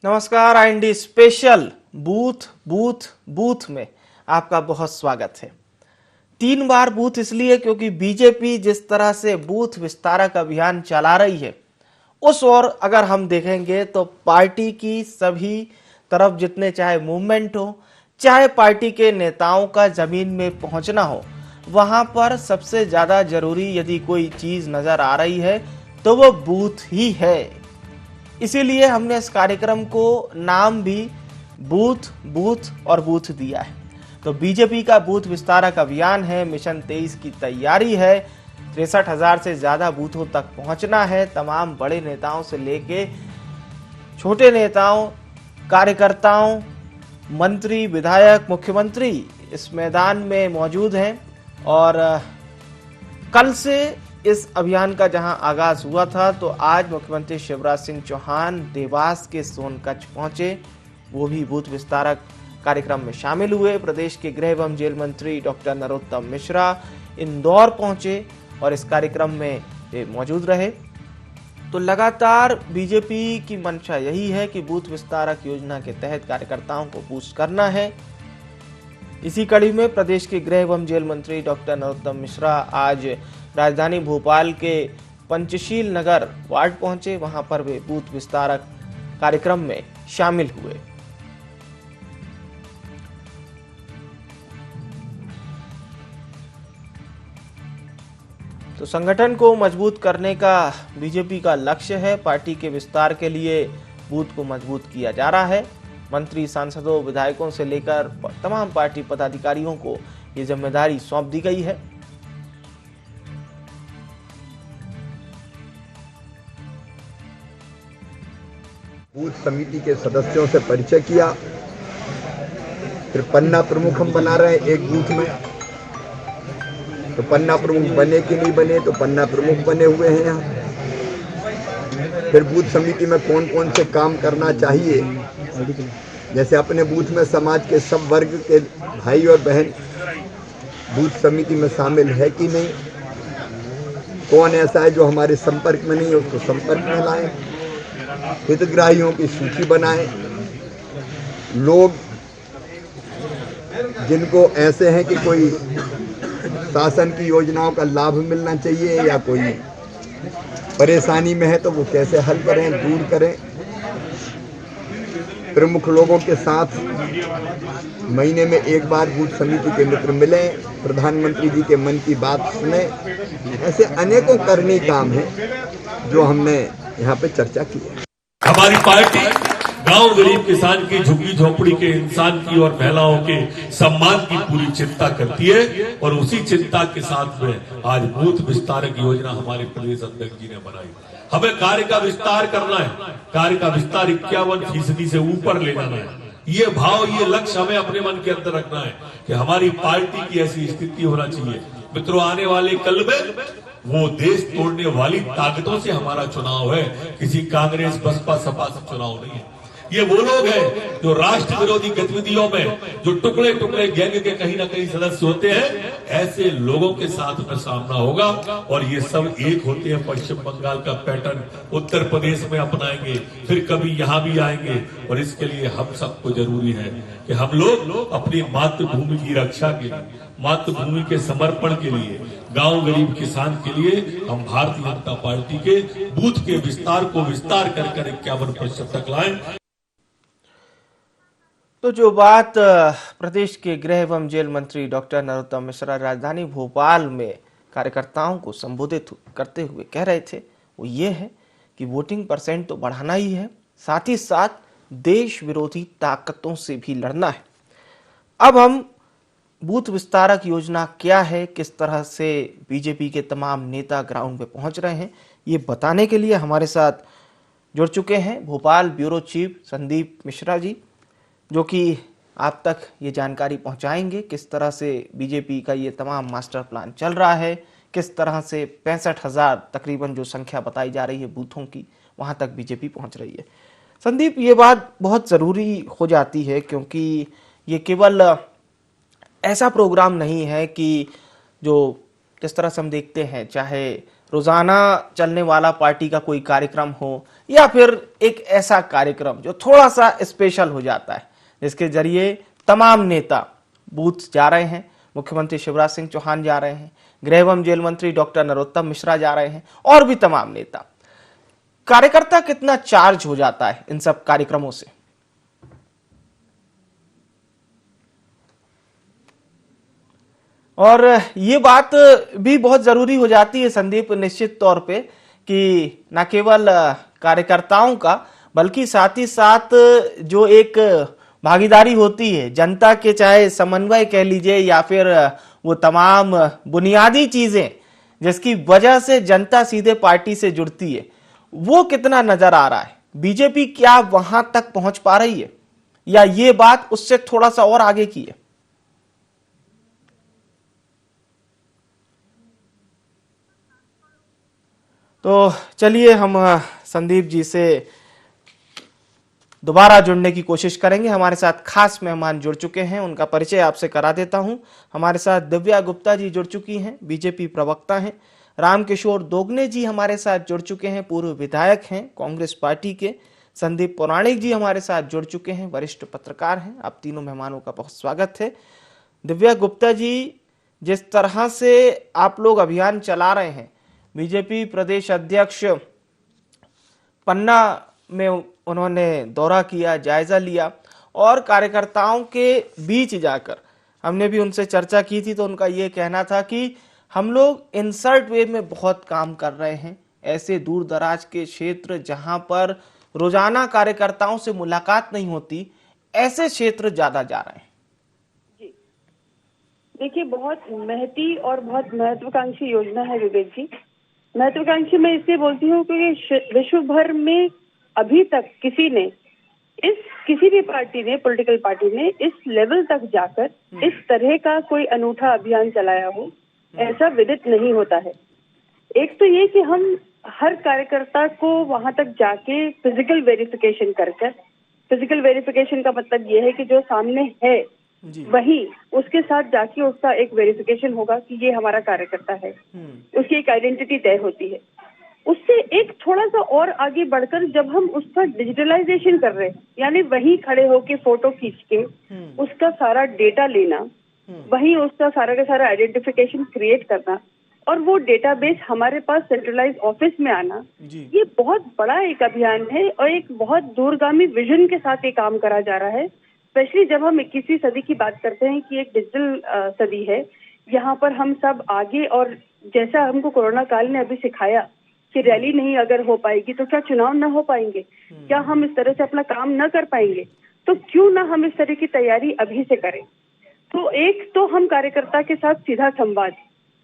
नमस्कार। IND special booth booth booth में आपका बहुत स्वागत है। 3 बार बूथ इसलिए क्योंकि बीजेपी जिस तरह से बूथ विस्तारक अभियान चला रही है, उस ओर अगर हम देखेंगे तो पार्टी की सभी तरफ जितने चाहे मूवमेंट हो, चाहे पार्टी के नेताओं का जमीन में पहुंचना हो, वहां पर सबसे ज्यादा जरूरी यदि कोई चीज नजर आ रही है तो वो बूथ ही है। इसीलिए हमने इस कार्यक्रम को नाम भी बूथ बूथ और बूथ दिया है। तो बीजेपी का बूथ विस्तारक अभियान है, मिशन 23 की तैयारी है। 63,000 से ज्यादा बूथों तक पहुंचना है। तमाम बड़े नेताओं से लेके छोटे नेताओं, कार्यकर्ताओं, मंत्री, विधायक, मुख्यमंत्री इस मैदान में मौजूद हैं। और कल से इस अभियान का जहां आगाज हुआ था, तो आज मुख्यमंत्री शिवराज सिंह चौहान देवास के सोनकच्छ पहुंचे। वो भी बूथ विस्तारक कार्यक्रम में शामिल हुए। प्रदेश के गृह एवं जेल मंत्री डॉक्टर नरोत्तम मिश्रा इंदौर पहुंचे और इस कार्यक्रम में वे मौजूद रहे। तो लगातार बीजेपी की मंशा यही है कि बूथ विस्तारक योजना के तहत कार्यकर्ताओं को बूस्ट करना है। इसी कड़ी में प्रदेश के गृह एवं जेल मंत्री डॉक्टर नरोत्तम मिश्रा आज राजधानी भोपाल के पंचशील नगर वार्ड पहुंचे। वहां पर वे बूथ विस्तारक कार्यक्रम में शामिल हुए। तो संगठन को मजबूत करने का बीजेपी का लक्ष्य है। पार्टी के विस्तार के लिए बूथ को मजबूत किया जा रहा है। मंत्री, सांसदों, विधायकों से लेकर तमाम पार्टी पदाधिकारियों को ये जिम्मेदारी सौंप दी गई है। बूथ समिति के सदस्यों से परिचय किया। फिर पन्ना प्रमुख हम बना रहे हैं एक बूथ में। तो पन्ना प्रमुख बने कि नहीं बने, तो पन्ना प्रमुख बने हुए हैं यहाँ। फिर बूथ समिति में कौन कौन से काम करना चाहिए, जैसे अपने बूथ में समाज के सब वर्ग के भाई और बहन बूथ समिति में शामिल है कि नहीं, कौन ऐसा है जो हमारे संपर्क में नहीं है उसको संपर्क में लाएं, हितग्राहियों की सूची बनाएं। लोग जिनको ऐसे हैं कि कोई शासन की योजनाओं का लाभ मिलना चाहिए या कोई परेशानी में है, तो वो कैसे हल करें, दूर करें। प्रमुख लोगों के साथ महीने में एक बार बूथ समिति के मित्र मिलें, प्रधानमंत्री जी के मन की बात सुने। ऐसे अनेकों करनी काम है जो हमने यहाँ पे चर्चा की है। हमारी पार्टी गांव गरीब किसान की, झुग्गी झोपड़ी के इंसान की और महिलाओं के सम्मान की पूरी चिंता करती है। और उसी चिंता के साथ में आज बूथ विस्तारक योजना हमारे प्रदेश अध्यक्ष जी ने बनाई। हमें कार्य का विस्तार करना है। कार्य का विस्तार 51% से ऊपर ले जाना है। ये भाव, ये लक्ष्य हमें अपने मन के अंदर रखना है कि हमारी पार्टी की ऐसी स्थिति होना चाहिए। मित्रों, आने वाले कल में वो देश तोड़ने वाली ताकतों से हमारा चुनाव है, किसी कांग्रेस, बसपा, सपा से चुनाव नहीं है। ये वो लोग हैं जो राष्ट्र विरोधी गतिविधियों में जो टुकड़े टुकड़े गैंग के कहीं ना कहीं सदस्य होते हैं, ऐसे लोगों के साथ में सामना होगा। और ये सब एक होते हैं। पश्चिम बंगाल का पैटर्न उत्तर प्रदेश में अपनाएंगे, फिर कभी यहाँ भी आएंगे। और इसके लिए हम सबको जरूरी है कि हम लोग अपनी मातृभूमि की रक्षा के लिए, मातृभूमि के समर्पण के लिए, गांव गरीब किसान के लिए हम भारतीय जनता पार्टी के बूथ के विस्तार को विस्तार कर 51% तक लाएं। तो जो बात प्रदेश के गृह एवं जेल मंत्री डॉक्टर नरोत्तम मिश्रा राजधानी भोपाल में कार्यकर्ताओं को संबोधित करते हुए कह रहे थे, वो ये है कि वोटिंग परसेंट तो बढ़ाना ही है, साथ ही साथ देश विरोधी ताकतों से भी लड़ना है। अब हम बूथ विस्तारक योजना क्या है, किस तरह से बीजेपी के तमाम नेता ग्राउंड पे पहुंच रहे हैं, ये बताने के लिए हमारे साथ जुड़ चुके हैं भोपाल ब्यूरो चीफ संदीप मिश्रा जी, जो कि आप तक ये जानकारी पहुंचाएंगे किस तरह से बीजेपी का ये तमाम मास्टर प्लान चल रहा है, किस तरह से 65,000 तकरीबन जो संख्या बताई जा रही है बूथों की, वहां तक बीजेपी पहुंच रही है। संदीप, ये बात बहुत ज़रूरी हो जाती है क्योंकि ये केवल ऐसा प्रोग्राम नहीं है कि जो जिस तरह से हम देखते हैं, चाहे रोजाना चलने वाला पार्टी का कोई कार्यक्रम हो या फिर एक ऐसा कार्यक्रम जो थोड़ा सा स्पेशल हो जाता है, जिसके जरिए तमाम नेता बूथ जा रहे हैं, मुख्यमंत्री शिवराज सिंह चौहान जा रहे हैं, गृह एवं जेल मंत्री डॉक्टर नरोत्तम मिश्रा जा रहे हैं और भी तमाम नेता। कार्यकर्ता कितना चार्ज हो जाता है इन सब कार्यक्रमों से। और ये बात भी बहुत जरूरी हो जाती है संदीप, निश्चित तौर पे, कि न केवल कार्यकर्ताओं का बल्कि साथ ही साथ जो एक भागीदारी होती है जनता के, चाहे समन्वय कह लीजिए या फिर वो तमाम बुनियादी चीजें जिसकी वजह से जनता सीधे पार्टी से जुड़ती है, वो कितना नजर आ रहा है। बीजेपी क्या वहां तक पहुंच पा रही है या ये बात उससे थोड़ा सा और आगे की है? तो चलिए हम संदीप जी से दोबारा जुड़ने की कोशिश करेंगे। हमारे साथ खास मेहमान जुड़ चुके हैं, उनका परिचय आपसे करा देता हूं। हमारे साथ दिव्या गुप्ता जी जुड़ चुकी हैं, बीजेपी प्रवक्ता हैं। रामकिशोर दोगने जी हमारे साथ जुड़ चुके हैं, पूर्व विधायक हैं कांग्रेस पार्टी के। संदीप पौराणिक जी हमारे साथ जुड़ चुके हैं, वरिष्ठ पत्रकार हैं। आप तीनों मेहमानों का बहुत स्वागत है। दिव्या गुप्ता जी, जिस तरह से आप लोग अभियान चला रहे हैं, बीजेपी प्रदेश अध्यक्ष पन्ना में उन्होंने दौरा किया, जायजा लिया और कार्यकर्ताओं के बीच जाकर हमने भी उनसे चर्चा की थी, तो उनका ये कहना था कि हम लोग इंसर्ट वे में बहुत काम कर रहे हैं। ऐसे दूर दराज के क्षेत्र जहां पर रोजाना कार्यकर्ताओं से मुलाकात नहीं होती, ऐसे क्षेत्र ज्यादा जा रहे हैं। जी देखिए, बहुत महती और बहुत महत्वाकांक्षी योजना है विवेक जी। महत्वाकांक्षी मैं इसलिए बोलती हूँ क्योंकि विश्व भर में अभी तक किसी भी पार्टी ने, पॉलिटिकल पार्टी ने इस लेवल तक जाकर इस तरह का कोई अनूठा अभियान चलाया हो, ऐसा विदित नहीं होता है। एक तो ये कि हम हर कार्यकर्ता को वहां तक जाके फिजिकल वेरिफिकेशन कर, फिजिकल वेरिफिकेशन का मतलब ये है कि जो सामने है वही उसके साथ जाके उसका एक वेरिफिकेशन होगा कि ये हमारा कार्यकर्ता है, उसकी एक आइडेंटिटी तय होती है। उससे एक थोड़ा सा और आगे बढ़कर जब हम उसका डिजिटलाइजेशन कर रहे हैं, यानी वहीं खड़े होके फोटो खींच के उसका सारा डेटा लेना, वहीं उसका सारा का सारा आइडेंटिफिकेशन क्रिएट करना और वो डेटाबेस हमारे पास सेंट्रलाइज ऑफिस में आना, ये बहुत बड़ा एक अभियान है और एक बहुत दूरगामी विजन के साथ ये काम करा जा रहा है। स्पेशली जब हम 21वीं सदी की बात करते हैं कि एक डिजिटल सदी है, यहाँ पर हम सब आगे, और जैसा हमको कोरोना काल ने अभी सिखाया कि रैली नहीं अगर हो पाएगी तो क्या चुनाव न हो पाएंगे, क्या हम इस तरह से अपना काम न कर पाएंगे, तो क्यों ना हम इस तरह की तैयारी अभी से करें। तो एक तो हम कार्यकर्ता के साथ सीधा संवाद,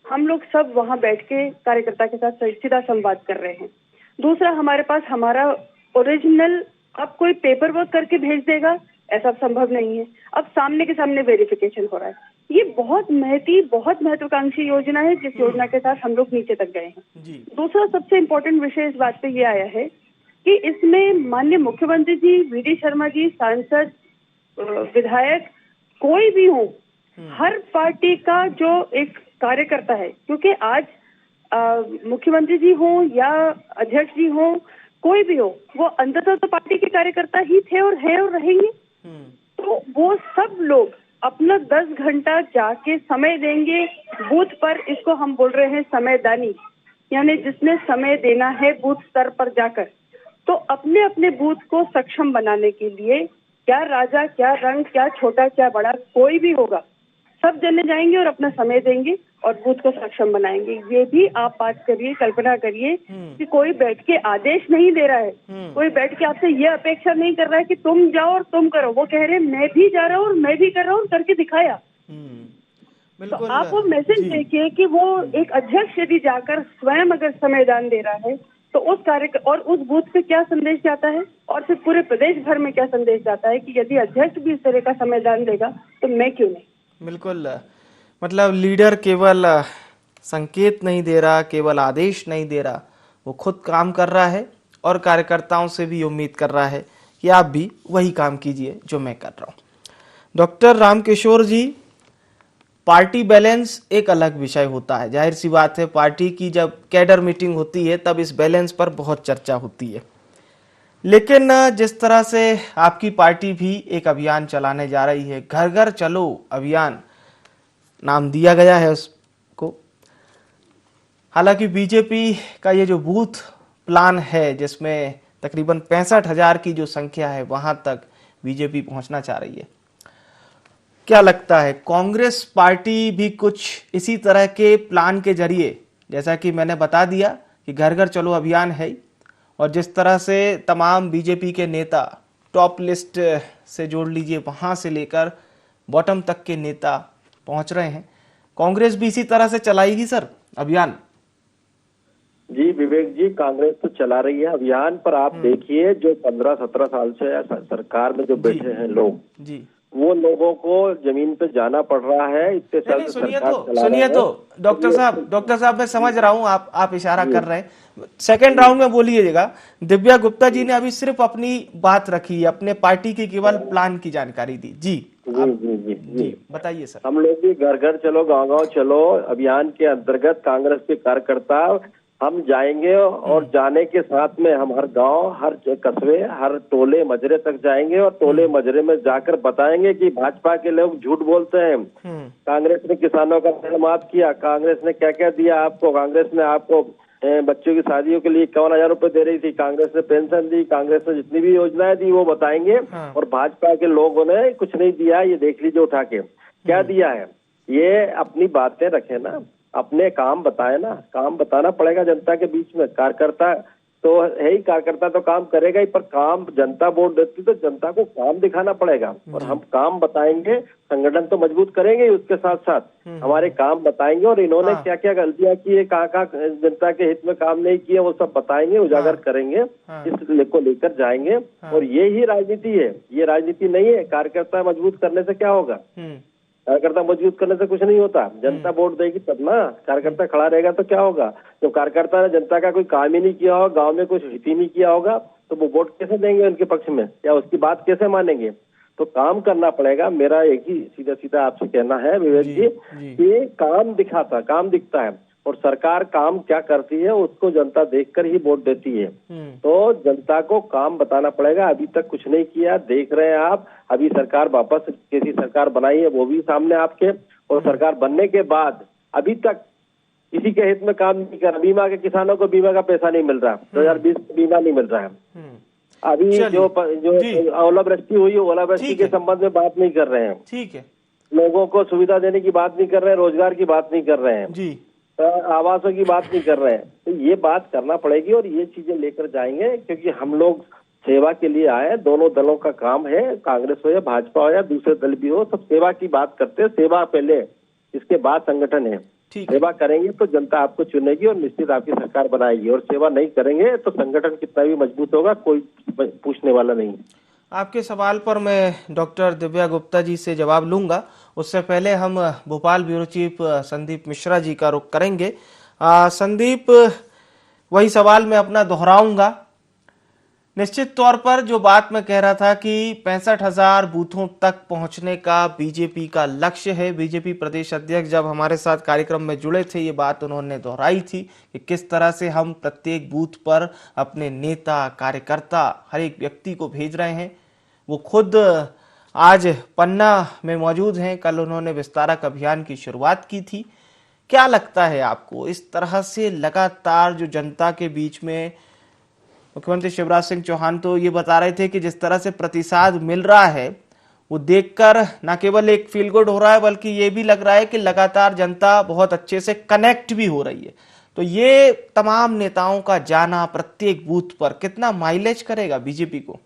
हम लोग सब वहां बैठ के कार्यकर्ता के साथ सीधा संवाद कर रहे हैं। दूसरा, हमारे पास हमारा ओरिजिनल, अब कोई पेपर वर्क करके भेज देगा ऐसा संभव नहीं है, अब सामने के सामने वेरिफिकेशन हो रहा है। ये बहुत महत्वाकांक्षी योजना है जिस योजना के साथ हम लोग नीचे तक गए हैं। दूसरा सबसे इम्पोर्टेंट विषय इस बात पे ये आया है कि इसमें माननीय मुख्यमंत्री जी, वी.डी. शर्मा जी, सांसद, विधायक, कोई भी हो, हर पार्टी का जो एक कार्यकर्ता है, क्योंकि आज मुख्यमंत्री जी हो या अध्यक्ष जी हो, कोई भी हो, वो अंततः तो पार्टी के कार्यकर्ता ही थे और है और रहेंगे। तो वो सब लोग अपना 10 घंटा जाके समय देंगे बूथ पर। इसको हम बोल रहे हैं समयदानी, यानी जिसने समय देना है बूथ स्तर पर जाकर, तो अपने अपने बूथ को सक्षम बनाने के लिए, क्या राजा, क्या रंग, क्या छोटा, क्या बड़ा, कोई भी होगा, सब जने जाएंगे और अपना समय देंगे और बूथ को सक्षम बनाएंगे। ये भी आप बात करिए, कल्पना करिए कि कोई बैठ के आदेश नहीं दे रहा है, कोई बैठ के आपसे ये अपेक्षा नहीं कर रहा है कि तुम जाओ और तुम करो। वो कह रहे हैं मैं भी जा रहा हूँ और मैं भी कर रहा हूँ, करके दिखाया। तो आप वो मैसेज देखिए कि वो एक अध्यक्ष यदि जाकर स्वयं अगर समयदान दे रहा है तो उस कार्य और उस बूथ पे क्या संदेश जाता है, और फिर पूरे प्रदेश भर में क्या संदेश जाता है कि यदि अध्यक्ष भी इस तरह का समयदान देगा तो मैं क्यों नहीं। बिल्कुल, मतलब लीडर केवल संकेत नहीं दे रहा, केवल आदेश नहीं दे रहा, वो खुद काम कर रहा है और कार्यकर्ताओं से भी उम्मीद कर रहा है कि आप भी वही काम कीजिए जो मैं कर रहा हूँ। डॉक्टर रामकिशोर जी, पार्टी बैलेंस एक अलग विषय होता है। जाहिर सी बात है, पार्टी की जब कैडर मीटिंग होती है तब इस बैलेंस पर बहुत चर्चा होती है। लेकिन जिस तरह से आपकी पार्टी भी एक अभियान चलाने जा रही है, घर घर चलो अभियान नाम दिया गया है उसको। हालांकि बीजेपी का ये जो बूथ प्लान है, जिसमें तकरीबन 65,000 की जो संख्या है वहां तक बीजेपी पहुंचना चाह रही है, क्या लगता है कांग्रेस पार्टी भी कुछ इसी तरह के प्लान के जरिए, जैसा कि मैंने बता दिया कि घर घर चलो अभियान है, और जिस तरह से तमाम बीजेपी के नेता टॉप लिस्ट से जोड़ लीजिए, वहां से लेकर बॉटम तक के नेता पहुंच रहे हैं, कांग्रेस भी इसी तरह से चलाएगी सर अभियान? जी विवेक जी, कांग्रेस तो चला रही है अभियान, पर आप देखिए जो 15-17 साल से सरकार में जो बैठे हैं लोग जी, वो लोगों को जमीन पे जाना पड़ रहा है। इतने साल से सुनिए तो डॉक्टर साहब मैं समझ रहा हूँ, आप इशारा कर रहे हैं, सेकंड राउंड में बोलिएगा। दिव्या गुप्ता जी ने अभी सिर्फ अपनी बात रखी, अपने पार्टी की केवल प्लान की जानकारी दी। जी जी बताइए सर। हम लोग भी घर घर चलो गांव गांव चलो अभियान के अंतर्गत कांग्रेस के कार्यकर्ता हम जाएंगे, और जाने के साथ में हम हर गांव, हर कस्बे, हर टोले मजरे तक जाएंगे, और टोले मजरे में जाकर बताएंगे कि भाजपा के लोग झूठ बोलते हैं। कांग्रेस ने किसानों का ऋण माफ किया, कांग्रेस ने क्या क्या दिया आपको, कांग्रेस ने आपको बच्चों की शादियों के लिए 51,000 रुपए दे रही थी, कांग्रेस ने पेंशन दी, कांग्रेस ने जितनी भी योजनाएं दी वो बताएंगे। और भाजपा के लोगों ने कुछ नहीं दिया, ये देख लीजिए उठा के क्या दिया है। ये अपनी बातें रखे ना, अपने काम बताए ना, काम बताना पड़ेगा जनता के बीच में। कार्यकर्ता तो है ही, कार्यकर्ता तो काम करेगा ही, पर काम जनता वोट देती तो जनता को काम दिखाना पड़ेगा, और हम काम बताएंगे, संगठन तो मजबूत करेंगे उसके साथ साथ हमारे काम बताएंगे, और इन्होंने क्या क्या गलतियां की है, कहाँ जनता के हित में काम नहीं किया, वो सब बताएंगे, उजागर करेंगे, इस को लेकर जाएंगे। और ये ही राजनीति है, ये राजनीति नहीं है। कार्यकर्ता मजबूत करने से क्या होगा, कार्यकर्ता मजबूत करने से कुछ नहीं होता। जनता वोट देगी तब ना, कार्यकर्ता खड़ा रहेगा तो क्या होगा। जब कार्यकर्ता ने जनता का कोई काम ही नहीं किया होगा, गांव में कुछ हित ही नहीं किया होगा, तो वो वोट कैसे देंगे उनके पक्ष में, या उसकी बात कैसे मानेंगे। तो काम करना पड़ेगा। मेरा एक ही सीधा सीधा आपसे कहना है विवेक जी कि काम दिखता है, और सरकार काम क्या करती है उसको जनता देखकर ही वोट देती है। तो जनता को काम बताना पड़ेगा। अभी तक कुछ नहीं किया, देख रहे हैं आप। अभी सरकार वापस कैसी सरकार बनाई है वो भी सामने आपके, और सरकार बनने के बाद अभी तक किसी के हित में काम नहीं कर। बीमा के किसानों को बीमा का पैसा नहीं मिल रहा, 2020 बीमा नहीं मिल रहा है। अभी जो ओलावृष्टि हुई है, ओलावृष्टि के संबंध में बात नहीं कर रहे हैं। ठीक है, लोगों को सुविधा देने की बात नहीं कर रहे हैं, रोजगार की बात नहीं कर रहे हैं जी, आवासों की बात नहीं कर रहे हैं। तो ये बात करना पड़ेगी, और ये चीजें लेकर जाएंगे, क्योंकि हम लोग सेवा के लिए आए। दोनों दलों का काम है, कांग्रेस हो या भाजपा हो या दूसरे दल भी हो, सब सेवा की बात करते हैं। सेवा पहले, इसके बाद संगठन है। सेवा करेंगे तो जनता आपको चुनेगी और निश्चित आपकी सरकार बनाएगी, और सेवा नहीं करेंगे तो संगठन कितना भी मजबूत होगा कोई पूछने वाला नहीं। आपके सवाल पर मैं डॉक्टर दिव्या गुप्ता जी से जवाब लूंगा, उससे पहले हम भोपाल ब्यूरो चीफ संदीप मिश्रा जी का रुख करेंगे। संदीप, वही सवाल मैं अपना दोहराऊंगा। निश्चित तौर पर जो बात मैं कह रहा था कि 65,000 बूथों तक पहुंचने का बीजेपी का लक्ष्य है। बीजेपी प्रदेश अध्यक्ष जब हमारे साथ कार्यक्रम में जुड़े थे, ये बात उन्होंने दोहराई थी कि किस तरह से हम प्रत्येक बूथ पर अपने नेता, कार्यकर्ता, हर एक व्यक्ति को भेज रहे हैं। वो खुद आज पन्ना में मौजूद हैं, कल उन्होंने विस्तारक अभियान की शुरुआत की थी। क्या लगता है आपको, इस तरह से लगातार जो जनता के बीच में, मुख्यमंत्री शिवराज सिंह चौहान तो ये बता रहे थे कि जिस तरह से प्रतिसाद मिल रहा है वो देखकर न केवल एक फील गुड हो रहा है, बल्कि ये भी लग रहा है कि लगातार जनता बहुत अच्छे से कनेक्ट भी हो रही है। तो ये तमाम नेताओं का जाना प्रत्येक बूथ पर कितना माइलेज करेगा बीजेपी को?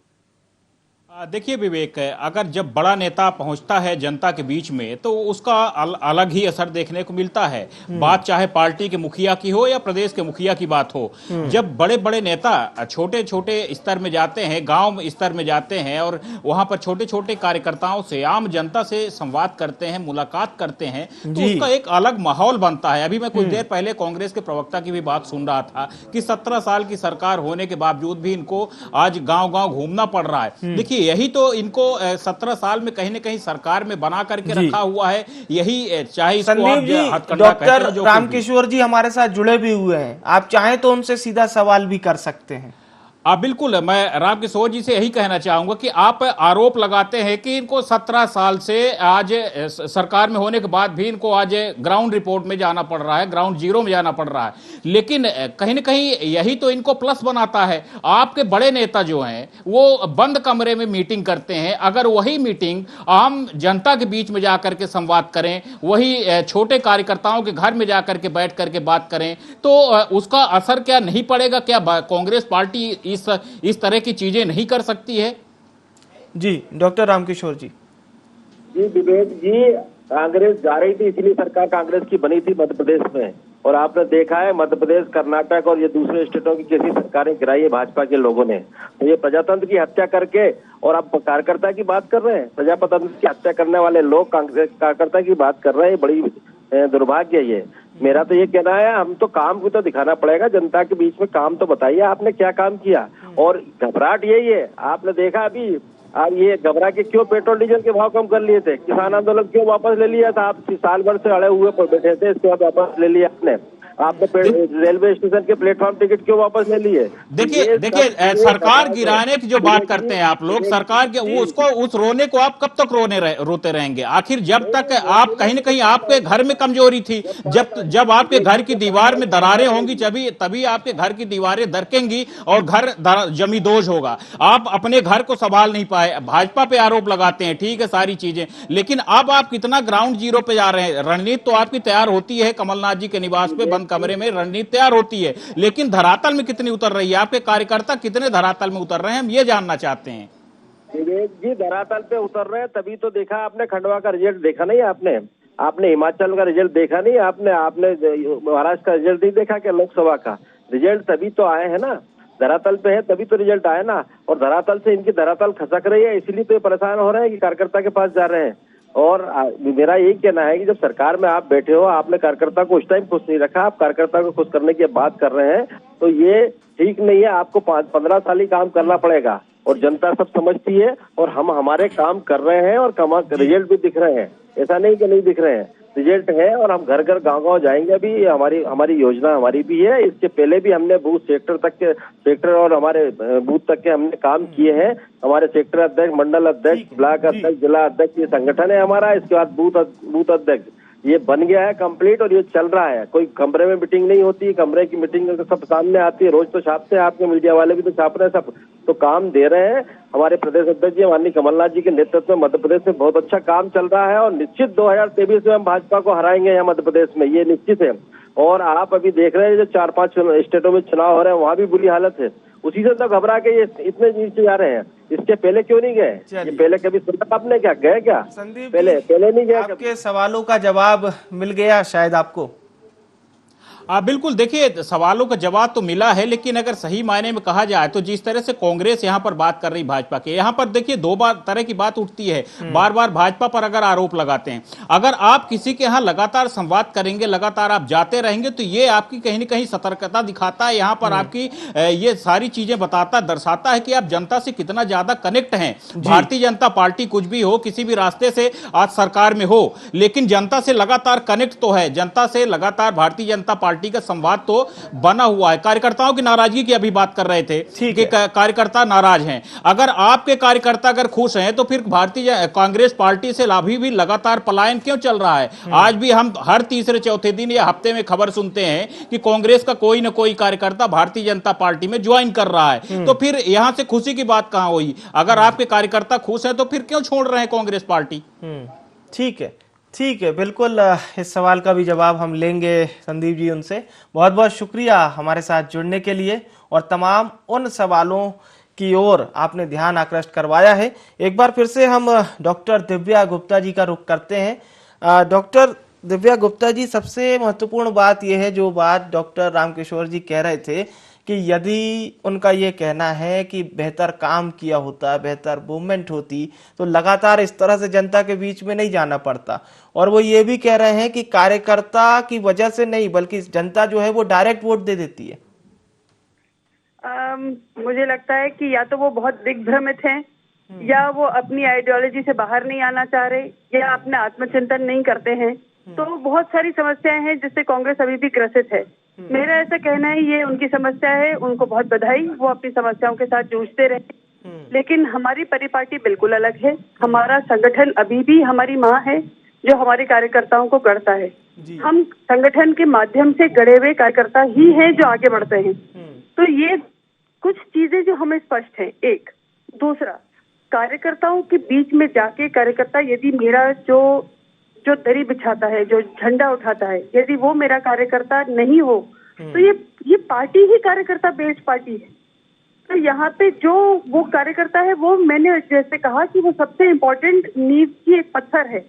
देखिए विवेक, अगर जब बड़ा नेता पहुंचता है जनता के बीच में तो उसका अलग ही असर देखने को मिलता है। बात चाहे पार्टी के मुखिया की हो या प्रदेश के मुखिया की बात हो, जब बड़े बड़े नेता छोटे छोटे स्तर में जाते हैं, गांव स्तर में जाते हैं, और वहां पर छोटे छोटे कार्यकर्ताओं से, आम जनता से संवाद करते हैं, मुलाकात करते हैं, तो उसका एक अलग माहौल बनता है। अभी मैं कुछ देर पहले कांग्रेस के प्रवक्ता की भी बात सुन रहा था कि 17 साल की सरकार होने के बावजूद भी इनको आज गाँव गाँव घूमना पड़ रहा है। देखिए, यही तो इनको 17 साल में कहीं ना कहीं सरकार में बना करके जी। रखा हुआ है। यही चाहे इसको संदीप आप जी, हथकंडा कहते डॉक्टर हैं, जो कुछ भी। रामकिशोर जी हमारे साथ जुड़े भी हुए हैं, आप चाहें तो उनसे सीधा सवाल भी कर सकते हैं। बिल्कुल, मैं रामकिशोर जी से यही कहना चाहूंगा कि आप आरोप लगाते हैं कि इनको 17 साल से आज सरकार में होने के बाद भी इनको आज ग्राउंड रिपोर्ट में जाना पड़ रहा है, ग्राउंड जीरो में जाना पड़ रहा है, लेकिन कहीं ना कहीं यही तो इनको प्लस बनाता है। आपके बड़े नेता जो हैं वो बंद कमरे में मीटिंग करते हैं, अगर वही मीटिंग आम जनता के बीच में जाकर के संवाद करें, वही छोटे कार्यकर्ताओं के घर में जाकर के बैठ करके बात करें, तो उसका असर क्या नहीं पड़ेगा? क्या कांग्रेस पार्टी इस तरह की चीजें नहीं कर सकती है? जी डॉक्टर रामकिशोर जी। जी विवेक जी, कांग्रेस जा रही थी, इसलिए सरकार कांग्रेस की बनी थी मध्य प्रदेश में। और आपने देखा है मध्य प्रदेश, कर्नाटक और ये दूसरे स्टेटों की कैसी सरकारें गिराई है भाजपा के लोगों ने। तो ये प्रजातंत्र की हत्या करके, और आप कार्यकर्ता की बात कर रहे हैं, प्रजातंत्र की हत्या करने वाले लोग कांग्रेस कार्यकर्ता की बात कर रहे हैं, बड़ी दुर्भाग्य है ये। मेरा तो ये कहना है, हम तो काम को तो दिखाना पड़ेगा, जनता के बीच में काम तो बताइए आपने क्या काम किया। और घबराहट यही है, आपने देखा अभी आप ये घबरा के क्यों पेट्रोल डीजल के भाव कम कर लिए थे, किसान आंदोलन क्यों वापस ले लिया था, आप साल भर से अड़े हुए बैठे थे, इसके बाद वापस ले लिया आपने रेलवे स्टेशन के प्लेटफॉर्म टिकट क्यों वापस ले लिए। देखिए सरकार गिराने की जो बात करते हैं आप लोग, सरकार के वो उसको उस रोने को आप कब तक रोते रहेंगे? आखिर जब तक आप कहीं ना कहीं आपके घर में कमजोरी थी, जब आपके घर की दीवार में दरारें होंगी तभी आपके घर की दीवारें दरकेंगी और घर जमींदोज होगा। आप अपने घर को संभाल नहीं पाए, भाजपा पे आरोप लगाते हैं, ठीक है सारी चीजें, लेकिन अब आप कितना ग्राउंड जीरो पे जा रहे हैं? रणनीति तो आपकी तैयार होती है, कमलनाथ जी के निवास पे बंद कमरे में रणनीति तैयार होती है, लेकिन धरातल में कितनी उतर रही है? आपके कार्यकर्ता कितने धरातल में उतर रहे हैं, हम ये जानना चाहते हैं। विवेक जी, धरातल पे उतर रहे हैं तभी तो देखा आपने, खंडवा का रिजल्ट देखा नहीं आपने हिमाचल का रिजल्ट देखा नहीं आपने महाराष्ट्र का रिजल्ट नहीं देखा क्या? लोकसभा का रिजल्ट तभी तो आए हैं ना, धरातल पे है तभी तो रिजल्ट आए ना। और धरातल से इनकी धरातल खसक रही है, इसीलिए तो ये परेशान हो रहे हैं कि कार्यकर्ता के पास जा रहे हैं। और मेरा यही कहना है कि जब सरकार में आप बैठे हो, आपने कार्यकर्ता को उस टाइम खुश नहीं रखा, आप कार्यकर्ता को खुश करने की बात कर रहे हैं, तो ये ठीक नहीं है। आपको 15 साल ही काम करना पड़ेगा, और जनता सब समझती है, और हम हमारे काम कर रहे हैं और रिजल्ट भी दिख रहे हैं, ऐसा नहीं कि नहीं दिख रहे हैं, रिजल्ट है। और हम घर घर गांव-गांव जाएंगे, अभी हमारी योजना हमारी भी है। इसके पहले भी हमने बूथ सेक्टर और हमारे बूथ तक के हमने काम किए हैं। हमारे सेक्टर अध्यक्ष, मंडल अध्यक्ष, ब्लॉक अध्यक्ष, जिला अध्यक्ष, ये संगठन है हमारा। इसके बाद बूथ अध्यक्ष, ये बन गया है कंप्लीट और ये चल रहा है। कोई कमरे में मीटिंग नहीं होती, कमरे की मीटिंग तो सब सामने आती है, रोज तो छापते हैं, आपके मीडिया वाले भी तो छाप रहे हैं, सब तो काम दे रहे हैं। हमारे प्रदेश अध्यक्ष जी माननीय कमलनाथ जी के नेतृत्व में मध्य प्रदेश में बहुत अच्छा काम चल रहा है, और निश्चित 2023 में हम भाजपा को हराएंगे यहाँ मध्य प्रदेश में, ये निश्चित है। और आप अभी देख रहे हैं जो 4-5 स्टेटों में चुनाव हो रहे हैं, वहाँ भी बुरी हालत है, उसी से तो घबरा के ये इतने नीचे जा रहे हैं। इसके पहले क्यों नहीं गए? ये पहले कभी सुना आपने क्या? गए क्या संदीप पहले नहीं गए? आपके सवालों का जवाब मिल गया शायद आपको। बिल्कुल, देखिए सवालों का जवाब तो मिला है, लेकिन अगर सही मायने में कहा जाए तो जिस तरह से कांग्रेस यहां पर बात कर रही भाजपा के, यहां पर देखिए दो तरह की बात उठती है। बार बार भाजपा पर अगर आरोप लगाते हैं, अगर आप किसी के यहां लगातार संवाद करेंगे, लगातार आप जाते रहेंगे, तो ये आपकी कहीं ना कहीं सतर्कता दिखाता है, यहां पर आपकी ये सारी चीजें दर्शाता है कि आप जनता से कितना ज्यादा कनेक्ट हैं। भारतीय जनता पार्टी कुछ भी हो, किसी भी रास्ते से आज सरकार में हो, लेकिन जनता से लगातार कनेक्ट तो है, जनता से लगातार भारतीय जनता पार्टी का संवाद तो बना हुआ है। कार्यकर्ताओं की नाराजगी की अभी बात कर रहे थे कि कार्यकर्ता नाराज हैं। अगर आपके कार्यकर्ता अगर खुश हैं, तो फिर भारतीय कांग्रेस पार्टी से अभी भी लगातार पलायन क्यों चल रहा है? आज भी हम हर तीसरे चौथे दिन या हफ्ते में खबर सुनते हैं कि कांग्रेस का कोई ना कोई कार्यकर्ता भारतीय जनता पार्टी में ज्वाइन कर रहा है, तो फिर यहां से खुशी की बात कहां हुई? अगर आपके कार्यकर्ता खुश हैं, तो फिर क्यों छोड़ रहे हैं कांग्रेस पार्टी? ठीक है, बिल्कुल इस सवाल का भी जवाब हम लेंगे संदीप जी उनसे। बहुत बहुत शुक्रिया हमारे साथ जुड़ने के लिए और तमाम उन सवालों की ओर आपने ध्यान आकृष्ट करवाया है। एक बार फिर से हम डॉक्टर दिव्या गुप्ता जी का रुख करते हैं। डॉक्टर दिव्या गुप्ता जी, सबसे महत्वपूर्ण बात यह है, जो बात डॉक्टर रामकिशोर जी कह रहे थे कि यदि उनका ये कहना है कि बेहतर काम किया होता, बेहतर मूवमेंट होती, तो लगातार इस तरह से जनता के बीच में नहीं जाना पड़ता। और वो ये भी कह रहे हैं कि कार्यकर्ता की वजह से नहीं, बल्कि जनता जो है वो डायरेक्ट वोट दे देती है। मुझे लगता है कि या तो वो बहुत दिग्भ्रमित हैं, या वो अपनी आइडियोलॉजी से बाहर नहीं आना चाह रहे या अपना आत्मचिंतन नहीं करते हैं। तो बहुत सारी समस्याएं हैं जिससे कांग्रेस अभी भी ग्रसित है। मेरा ऐसा कहना है ये उनकी समस्या है, उनको बहुत बधाई, वो अपनी समस्याओं के साथ जूझते रहे। लेकिन हमारी परिपाटी बिल्कुल अलग है। हमारा संगठन अभी भी हमारी माँ है जो हमारे कार्यकर्ताओं को गढ़ता है। हम संगठन के माध्यम से गढ़े हुए कार्यकर्ता ही हैं जो आगे बढ़ते हैं। तो ये कुछ चीजें जो हमें स्पष्ट है। एक दूसरा, कार्यकर्ताओं के बीच में जाके कार्यकर्ता यदि मेरा जो दरी बिछाता है, जो झंडा उठाता है, यदि वो मेरा कार्यकर्ता नहीं हो तो ये पार्टी ही कार्यकर्ता बेस्ड पार्टी है। तो यहाँ पे जो वो कार्यकर्ता है वो मैंने जैसे कहा कि वो सबसे इम्पोर्टेंट नींव की एक पत्थर है।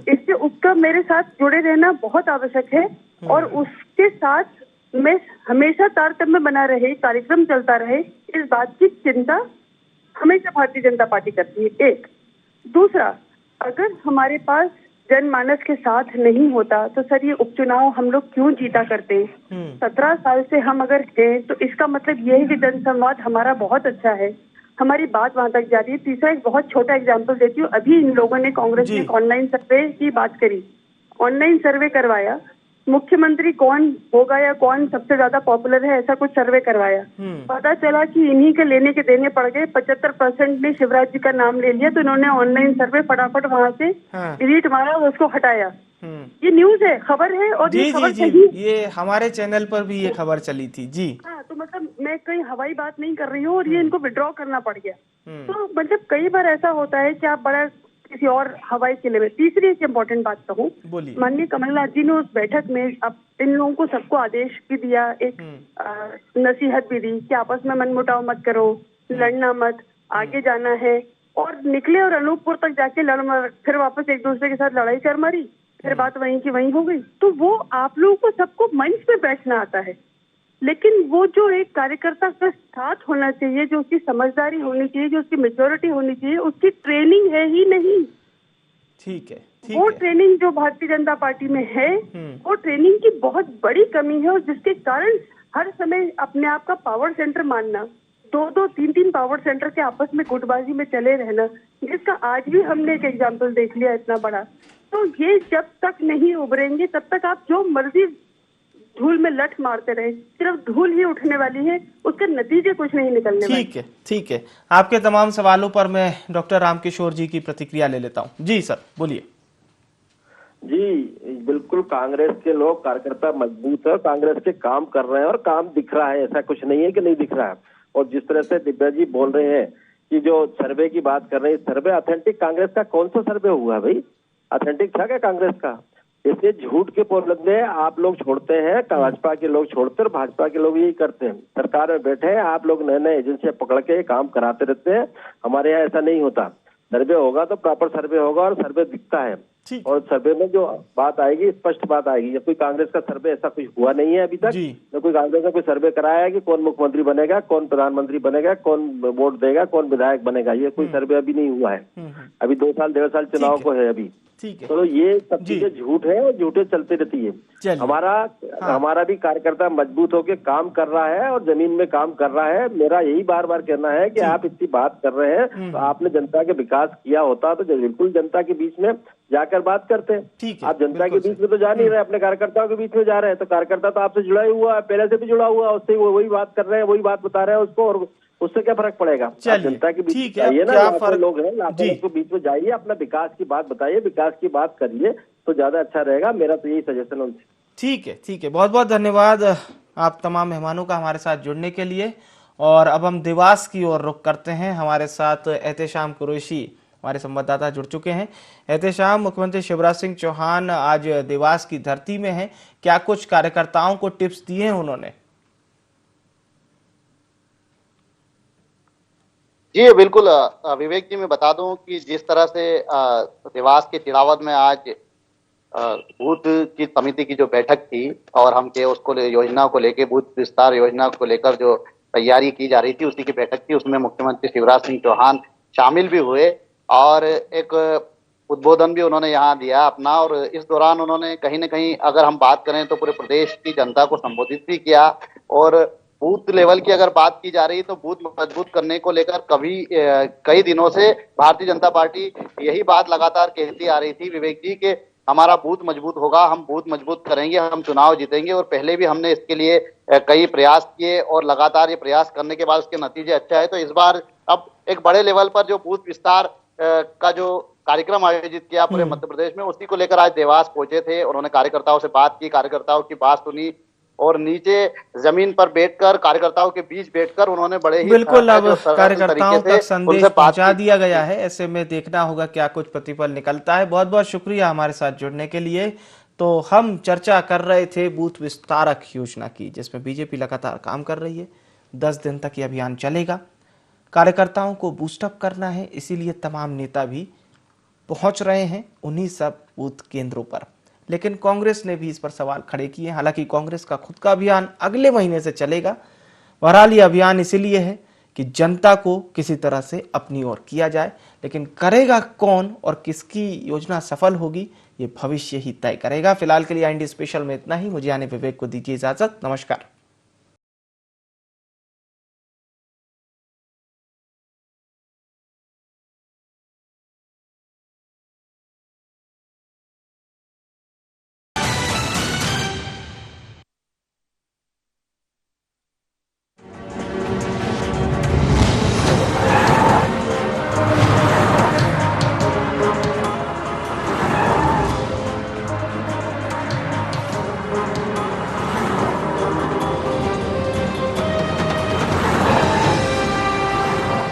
इससे उसका मेरे साथ जुड़े रहना बहुत आवश्यक है और उसके साथ में हमेशा तारतम्य बना रहे, कार्यक्रम चलता रहे, इस बात की चिंता हमेशा भारतीय जनता पार्टी करती है। एक दूसरा, अगर हमारे पास जनमानस के साथ नहीं होता तो सर ये उपचुनाव हम लोग क्यों जीता करते हैं। 17 साल से हम अगर हैं तो इसका मतलब ये है कि जनसंवाद हमारा बहुत अच्छा है, हमारी बात वहां तक जा रही है। तीसरा, एक बहुत छोटा एग्जांपल देती हूँ। अभी इन लोगों ने कांग्रेस ने ऑनलाइन सर्वे की बात करी, ऑनलाइन सर्वे करवाया, मुख्यमंत्री कौन होगा या कौन सबसे ज्यादा पॉपुलर है ऐसा कुछ सर्वे करवाया। पता चला कि इन्हीं के लेने के देने पड़ गए। 75% ने शिवराज जी का नाम ले लिया तो इन्होंने ऑनलाइन सर्वे फटाफट वहां से डिलीट मारा और उसको हटाया। ये न्यूज है, खबर है और ये खबर सही, ये हमारे चैनल पर भी ये खबर चली थी जी। हाँ, तो मतलब मैं कोई हवाई बात नहीं कर रही हूँ और ये इनको विड्रॉ करना पड़ गया। तो मतलब कई बार ऐसा होता है कि आप बड़ा किसी और हवाई किले में। तीसरी एक इम्पोर्टेंट बात कहूँ, माननीय कमलनाथ जी ने उस बैठक में अब इन लोगों को सबको आदेश भी दिया, एक नसीहत भी दी कि आपस में मनमुटाव मत करो, लड़ना मत, आगे जाना है। और निकले और अनूपपुर तक जाके फिर वापस एक दूसरे के साथ लड़ाई कर मारी, फिर बात वहीं की वहीं हो गई। तो वो आप लोगों को सबको मंच पे बैठना आता है, लेकिन वो जो एक कार्यकर्ता का साथ होना चाहिए, जो उसकी समझदारी होनी चाहिए, जो उसकी मेच्योरिटी होनी चाहिए, उसकी ट्रेनिंग है ही नहीं। ठीक है, वो ट्रेनिंग जो भारतीय जनता पार्टी में है वो ट्रेनिंग की बहुत बड़ी कमी है और जिसके कारण हर समय अपने आप का पावर सेंटर मानना, 2-2, 3-3 पावर सेंटर के आपस में गुटबाजी में चले रहना, जिसका आज भी हमने एक एग्जाम्पल देख लिया इतना बड़ा। तो ये जब तक नहीं उभरेंगे तब तक आप जो मर्जी धूल में लठ मारते रहे, सिर्फ धूल ही उठने वाली है, उसके नतीजे कुछ नहीं निकलने वाले। ठीक है, ठीक है। आपके तमाम सवालों पर मैं डॉक्टर रामकिशोर जी की प्रतिक्रिया ले लेता हूँ। जी सर, बोलिए। जी बिल्कुल, कांग्रेस के लोग कार्यकर्ता मजबूत है, कांग्रेस के काम कर रहे हैं और काम दिख रहा है, ऐसा कुछ नहीं है कि नहीं दिख रहा है। और जिस तरह से दिव्या जी बोल रहे हैं कि जो सर्वे की बात कर रहे हैं, सर्वे ऑथेंटिक कांग्रेस का कौन सा सर्वे हुआ भाई? ऑथेंटिक था क्या कांग्रेस का? इसलिए झूठ के पोलंदे आप लोग छोड़ते हैं, भाजपा के लोग छोड़ते हैं और भाजपा के लोग यही करते हैं। सरकार में बैठे हैं आप लोग, नए नए एजेंसियां पकड़ के काम कराते रहते हैं। हमारे यहाँ ऐसा नहीं होता। सर्वे होगा तो प्रॉपर सर्वे होगा और सर्वे दिखता है और सर्वे में जो बात आएगी स्पष्ट बात आएगी। जब कोई कांग्रेस का सर्वे ऐसा कुछ हुआ नहीं है अभी तक, न कोई कांग्रेस ने कोई सर्वे कराया है कि कौन मुख्यमंत्री बनेगा, कौन प्रधानमंत्री बनेगा, कौन वोट देगा, कौन विधायक बनेगा, ये कोई सर्वे अभी नहीं हुआ है। अभी 2 साल 1.5 साल चुनाव को है अभी। तो ये सब चीजें झूठ है और झूठे चलते रहती है। हमारा भी कार्यकर्ता मजबूत होकर काम कर रहा है और जमीन में काम कर रहा है। मेरा यही बार बार कहना है कि आप इतनी बात कर रहे हैं तो आपने जनता के विकास किया होता तो बिल्कुल जनता के बीच में जाकर बात करते हैं। आप जनता के बीच में तो जा नहीं रहे, अपने कार्यकर्ताओं के बीच में जा रहे हैं। तो कार्यकर्ता तो आपसे जुड़ा ही हुआ है, पहले से भी जुड़ा हुआ है, उससे वही बात कर रहे हैं, वही बात बता रहे हैं उसको, और उससे क्या फर्क पड़ेगा? जनता के बीच जाइए ना, लोग हैं लाखों के बीच में जाइए, अपना विकास की बात बताइए, विकास की बात करिए तो ज्यादा अच्छा रहेगा। मेरा तो यही सजेशन है उनसे। ठीक है, ठीक है। बहुत बहुत धन्यवाद आप तमाम मेहमानों का हमारे साथ जुड़ने के लिए। और अब हम देवास की ओर रुख करते हैं। हमारे साथ एहतेशाम कुरैशी हमारे संवाददाता जुड़ चुके हैं। एहतेशाम, मुख्यमंत्री शिवराज सिंह चौहान आज देवास की धरती में हैं, क्या कुछ कार्यकर्ताओं को टिप्स दिए हैं उन्होंने? जी बिल्कुल विवेक जी, मैं बता दूं कि जिस तरह से देवास के चिड़ावत में आज बूथ की समिति की जो बैठक थी और हम के उसको योजना को लेके, बूथ विस्तार योजना को लेकर जो तैयारी की जा रही थी उसी की बैठक थी। उसमें मुख्यमंत्री शिवराज सिंह चौहान शामिल भी हुए और एक उद्बोधन भी उन्होंने यहाँ दिया अपना। और इस दौरान उन्होंने कहीं न कहीं अगर हम बात करें तो पूरे प्रदेश की जनता को संबोधित भी किया और बूथ लेवल की अगर बात की जा रही है तो बूथ मजबूत करने को लेकर कई दिनों से भारतीय जनता पार्टी यही बात लगातार कहती आ रही थी विवेक जी कि हमारा बूथ मजबूत होगा, हम बूथ मजबूत करेंगे, हम चुनाव जीतेंगे। और पहले भी हमने इसके लिए कई प्रयास किए और लगातार ये प्रयास करने के बाद उसके नतीजे अच्छा है। तो इस बार अब एक बड़े लेवल पर जो बूथ विस्तार का जो कार्यक्रम आयोजित किया पूरे मध्य प्रदेश में, उसी को लेकर आज देवास पहुंचे थे। उन्होंने कार्यकर्ताओं से बात की, कार्यकर्ताओं की बात सुनी और नीचे जमीन पर बैठकर कार्यकर्ताओं के बीच बैठकर उन्होंने बड़े ही बिल्कुल अब कार्यकर्ताओं तक संदेश पहुंचा दिया गया है। ऐसे में देखना होगा क्या कुछ प्रतिफल निकलता है। बहुत बहुत शुक्रिया हमारे साथ जुड़ने के लिए। तो हम चर्चा कर रहे थे बूथ विस्तारक योजना की, जिसमें बीजेपी लगातार काम कर रही है। 10 दिन तक ये अभियान चलेगा। कार्यकर्ताओं को बूस्टअप करना है, इसीलिए तमाम नेता भी पहुंच रहे हैं उन्हीं सब बूथ केंद्रों पर। लेकिन कांग्रेस ने भी इस पर सवाल खड़े किए। हालांकि कांग्रेस का खुद का अभियान अगले महीने से चलेगा। बहरहाल ये अभियान इसीलिए है कि जनता को किसी तरह से अपनी ओर किया जाए, लेकिन करेगा कौन और किसकी योजना सफल होगी ये भविष्य ही तय करेगा। फिलहाल के लिए IND स्पेशल में इतना ही। मुझे आने विवेक को दीजिए इजाजत। नमस्कार।